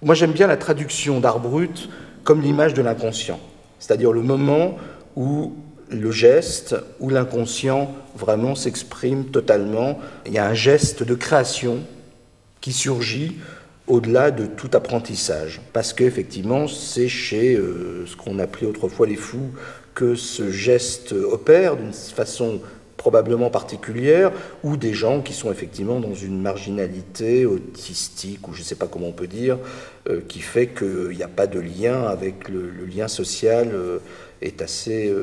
Moi, j'aime bien la traduction d'art brut comme l'image de l'inconscient, c'est-à-dire le moment où le geste, où l'inconscient vraiment s'exprime totalement. Il y a un geste de création qui surgit au-delà de tout apprentissage. Parce qu'effectivement, c'est chez ce qu'on appelait autrefois les fous que ce geste opère d'une façon probablement particulière, ou des gens qui sont effectivement dans une marginalité autistique, ou je ne sais pas comment on peut dire, qui fait qu'il n'y a pas de lien avec le lien social est assez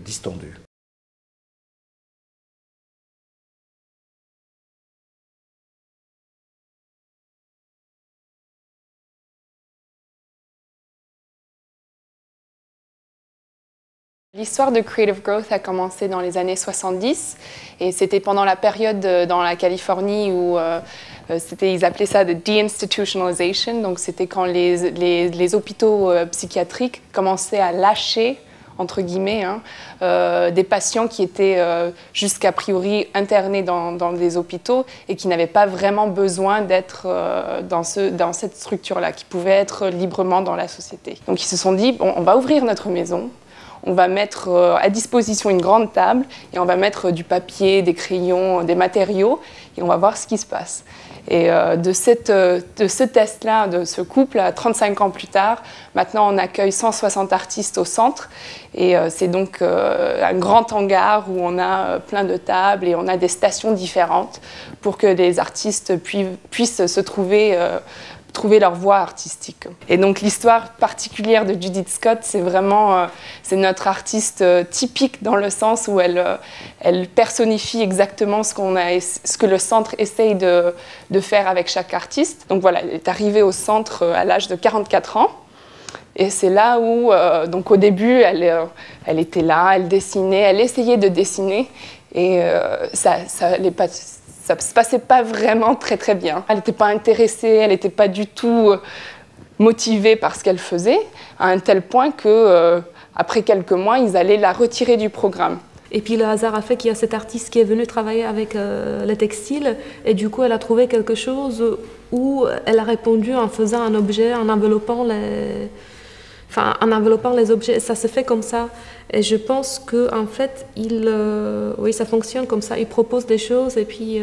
distendu. L'histoire de Creative Growth a commencé dans les années 70 et c'était pendant la période dans la Californie où ils appelaient ça de deinstitutionalization, donc c'était quand les hôpitaux psychiatriques commençaient à lâcher, entre guillemets, des patients qui étaient jusqu'à priori internés dans des hôpitaux et qui n'avaient pas vraiment besoin d'être dans cette structure-là, qui pouvaient être librement dans la société. Donc ils se sont dit, bon, on va ouvrir notre maison. On va mettre à disposition une grande table et on va mettre du papier, des crayons, des matériaux et on va voir ce qui se passe. Et de ce test-là, de ce couple, 35 ans plus tard, maintenant on accueille 160 artistes au centre et c'est donc un grand hangar où on a plein de tables et on a des stations différentes pour que les artistes puissent se trouver leur voie artistique. Et donc l'histoire particulière de Judith Scott, c'est vraiment c'est notre artiste typique dans le sens où elle personnifie exactement ce que le centre essaye de faire avec chaque artiste. Donc voilà, elle est arrivée au centre à l'âge de 44 ans. Et c'est là où, donc au début, elle était là, elle dessinait, elle essayait de dessiner et ça ne se passait pas vraiment très bien. Elle n'était pas intéressée, elle n'était pas du tout motivée par ce qu'elle faisait, à un tel point que après quelques mois, ils allaient la retirer du programme. Et puis le hasard a fait qu'il y a cet artiste qui est venu travailler avec les textiles et du coup elle a trouvé quelque chose où elle a répondu en faisant un objet, en enveloppant les objets. Ça se fait comme ça. Et je pense qu'en fait, oui, ça fonctionne comme ça. Il propose des choses et puis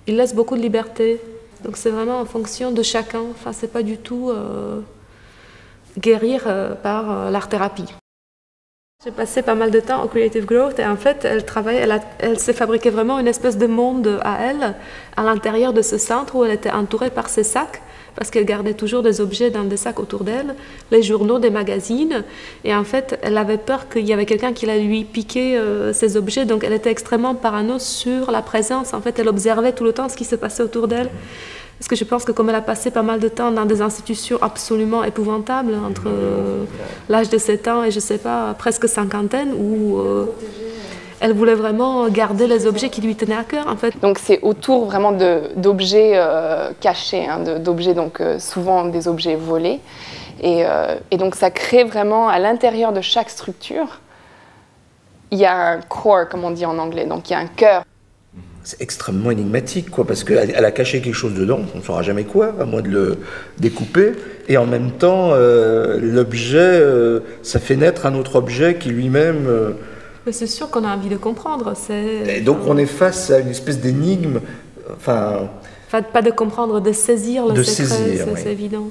il laisse beaucoup de liberté. Donc c'est vraiment en fonction de chacun. Enfin, c'est pas du tout guérir par l'art-thérapie. J'ai passé pas mal de temps au Creative Growth et en fait, elle s'est fabriquée vraiment une espèce de monde à elle, à l'intérieur de ce centre où elle était entourée par ses sacs, parce qu'elle gardait toujours des objets dans des sacs autour d'elle, les journaux, des magazines, et en fait, elle avait peur qu'il y avait quelqu'un qui allait lui piquer ces objets, donc elle était extrêmement parano sur la présence. En fait, elle observait tout le temps ce qui se passait autour d'elle. Parce que je pense que comme elle a passé pas mal de temps dans des institutions absolument épouvantables, entre l'âge de 7 ans et je sais pas, presque cinquantaine, où elle voulait vraiment garder les objets qui lui tenaient à cœur, en fait. Donc c'est autour vraiment d'objets cachés, d'objets, donc souvent des objets volés. Et donc ça crée vraiment, à l'intérieur de chaque structure, il y a un core, comme on dit en anglais, donc il y a un cœur. C'est extrêmement énigmatique, quoi, parce qu'elle a caché quelque chose dedans, on ne saura jamais quoi, à moins de le découper, et en même temps, l'objet, ça fait naître un autre objet qui lui-même... C'est sûr qu'on a envie de comprendre. Et donc on est face à une espèce d'énigme, enfin... Pas de comprendre, de saisir le secret, oui. c'est évident.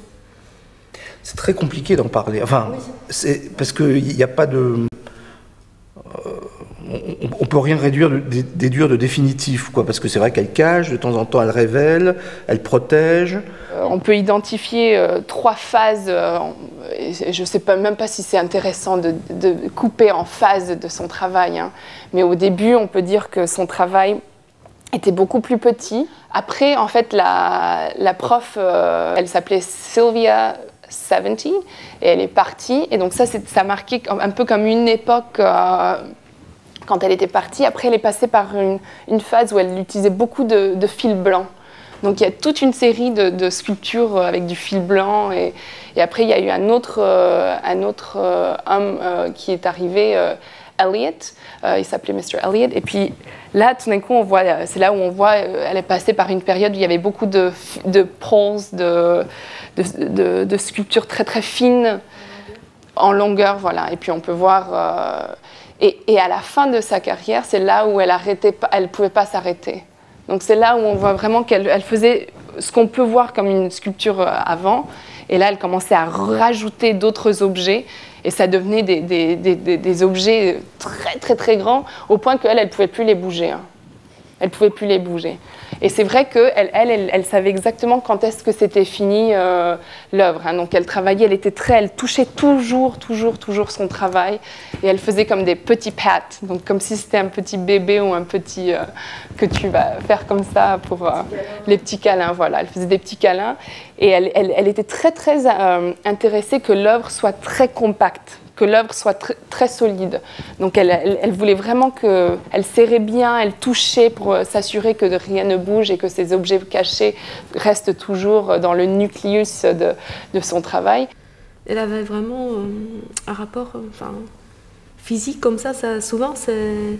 C'est très compliqué d'en parler, enfin, c'est parce qu'il n'y a pas de... on peut rien déduire de définitif, quoi, parce que c'est vrai qu'elle cache, de temps en temps elle révèle, elle protège. On peut identifier 3 phases, et je ne sais même pas si c'est intéressant de couper en phases de son travail, mais au début on peut dire que son travail était beaucoup plus petit. Après, en fait, la prof, elle s'appelait Sylvia 70 et elle est partie, et donc ça marquait un peu comme une époque quand elle était partie. Après, elle est passée par une phase où elle utilisait beaucoup de fil blanc. Donc il y a toute une série de sculptures avec du fil blanc, et après il y a eu un autre homme qui est arrivé, Elliot, il s'appelait Mr. Elliot, et puis là, tout d'un coup, on voit, c'est là où on voit, elle est passée par une période où il y avait beaucoup de prose, de sculptures très très fines, en longueur, voilà, et puis on peut voir, et à la fin de sa carrière, c'est là où elle pouvait pas s'arrêter. Donc c'est là où on voit vraiment qu'elle faisait ce qu'on peut voir comme une sculpture avant, et là elle commençait à rajouter d'autres objets, et ça devenait des objets très très très grands, au point qu'elle ne pouvait plus les bouger. Hein. Elle ne pouvait plus les bouger. Et c'est vrai qu'elle savait exactement quand est-ce que c'était fini l'œuvre. Hein. Donc elle travaillait, elle touchait toujours son travail. Et elle faisait comme des petits pats, donc comme si c'était un petit bébé ou un petit que tu vas faire comme ça pour les petits câlins. Voilà, elle faisait des petits câlins. Et elle était très très intéressée que l'œuvre soit très compacte, que l'œuvre soit très solide. Donc elle voulait vraiment qu'elle serrait bien, elle touchait pour s'assurer que rien ne bouge et que ces objets cachés restent toujours dans le nucléus de son travail. Elle avait vraiment un rapport physique comme ça souvent c'est...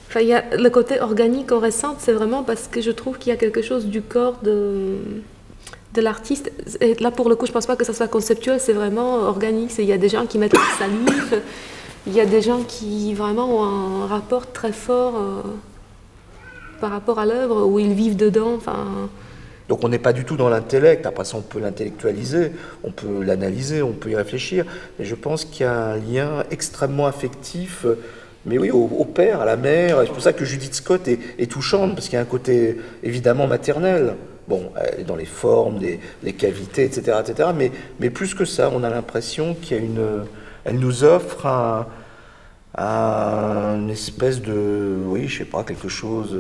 Enfin, y a le côté organique qu'on ressent, c'est vraiment parce que je trouve qu'il y a quelque chose du corps de l'artiste. Et là, pour le coup, je ne pense pas que ça soit conceptuel, c'est vraiment organique. Il y a des gens qui mettent la salive, il y a des gens qui vraiment ont un rapport très fort par rapport à l'œuvre, où ils vivent dedans. Donc on n'est pas du tout dans l'intellect, après ça on peut l'intellectualiser, on peut l'analyser, on peut y réfléchir, mais je pense qu'il y a un lien extrêmement affectif, mais oui, au père, à la mère. C'est pour ça que Judith Scott est touchante, parce qu'il y a un côté évidemment maternel. Bon, elle est dans les formes, les cavités, etc., etc. Mais plus que ça, on a l'impression qu'il y a elle nous offre une espèce de, oui, je sais pas, quelque chose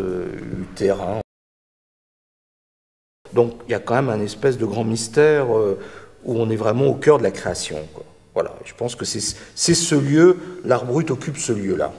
utérin. Donc il y a quand même un espèce de grand mystère où on est vraiment au cœur de la création, quoi. Voilà, je pense que c'est ce lieu, l'art brut occupe ce lieu-là.